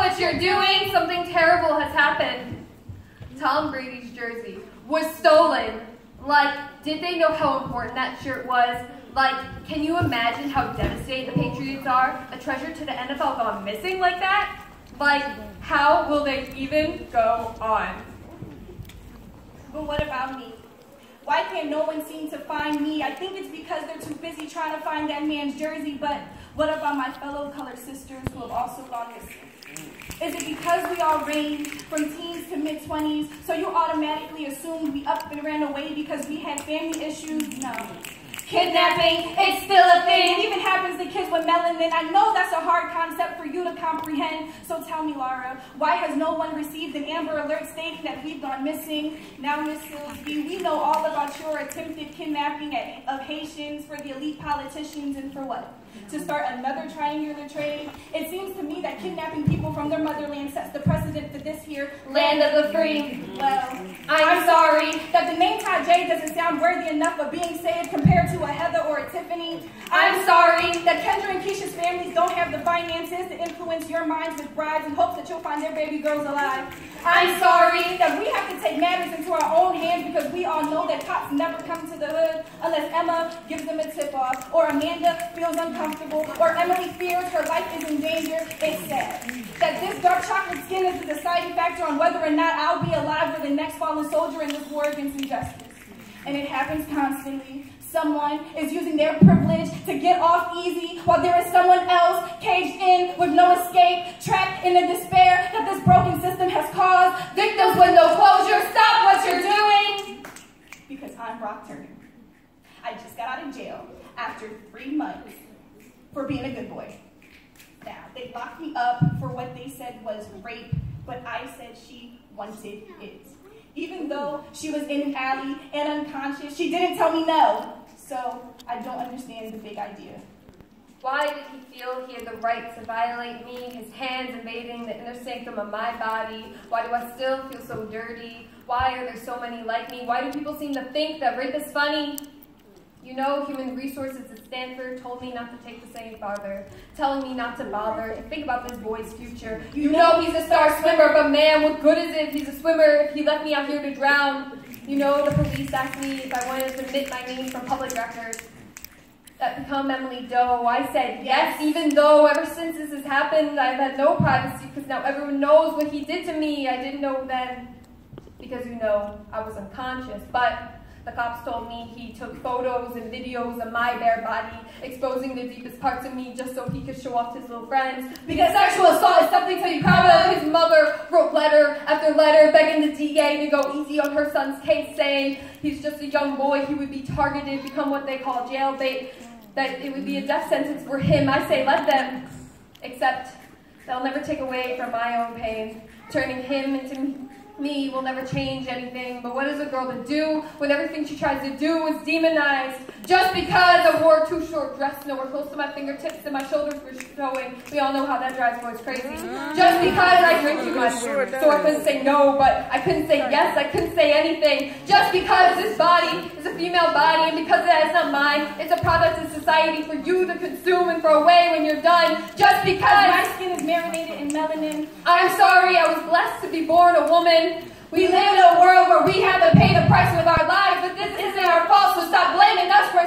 what you're doing. Something terrible has happened. Tom Brady's jersey was stolen. Like, did they know how important that shirt was? Like, can you imagine how devastated the Patriots are? A treasure to the NFL gone missing like that? Like, how will they even go on? But what about me? Why can't no one seem to find me? I think it's because they're too busy trying to find that man's jersey, but what about my fellow colored sisters who have also gone missing? Is it because we all range from teens to mid-20s, so you automatically assumed we up and ran away because we had family issues? No. Kidnapping, it's still a thing. It even happens to kids with melanin. I know that's a hard concept for you to comprehend. So tell me, Laura, why has no one received an Amber Alert stating that we've gone missing? Now, Miss Silsby, we know all about your attempted kidnapping of Haitians for the elite politicians and for what? To start another triangular trade? It seems to me that kidnapping people from their motherland sets the precedent for this here land of the free. Well, I'm sorry that the name Tyjae doesn't sound worthy enough of being said compared to a Heather or a Tiffany. I'm sorry that Kendra and Keisha's families don't have the finances to influence your minds with bribes in hopes that you'll find their baby girls alive. I'm sorry that we have to take matters into our own hands because we all know that cops never come to the hood unless Emma gives them a tip-off, or Amanda feels uncomfortable, or Emily fears her life is in danger. It's sad that this dark chocolate skin is the deciding factor on whether or not I'll be alive or the next fallen soldier in this war against injustice. And it happens constantly. Someone is using their privilege to get off easy while there is someone else caged in with no escape, trapped in the despair that this broken system has caused. Victims with no closure, stop what you're doing! Because I'm Brock Turner. I just got out of jail after 3 months for being a good boy. Now, they locked me up for what they said was rape, but I said she wanted it. Even though she was in an alley and unconscious, she didn't tell me no. So I don't understand the big idea. Why did he feel he had the right to violate me, his hands invading the inner sanctum of my body? Why do I still feel so dirty? Why are there so many like me? Why do people seem to think that rape is funny? You know, human resources at Stanford told me not to take this any farther, telling me not to bother and think about this boy's future. You know he's a star swimmer, but man, what good is it if he's a swimmer if he left me out here to drown? You know, the police asked me if I wanted to admit my name from public records. That become Emily Doe. I said yes, even though ever since this has happened, I've had no privacy because now everyone knows what he did to me. I didn't know then because, you know, I was unconscious, but the cops told me he took photos and videos of my bare body, exposing the deepest parts of me just so he could show off to his little friends. Because sexual assault is something to be proud of. His mother wrote letter after letter begging the DA to go easy on her son's case, saying he's just a young boy, he would be targeted, become what they call jailbait, that it would be a death sentence for him. I say let them, except they'll never take away from my own pain. Turning him into me will never change anything, but what is a girl to do when everything she tries to do is demonized? Just because I wore a too short dress nowhere close to my fingertips and my shoulders were showing, we all know how that drives boys crazy. Just because I drink too much, so I couldn't say no, but I couldn't say yes, I couldn't say anything. Just because this body is a female body, and because it's not mine, it's a product of society for you to consume and throw away when you're done. Just because my skin is marinated in melanin, I'm sorry I was blessed to be born a woman. We live in a world where we have to pay the price with our lives, but this isn't our fault, so stop blaming us for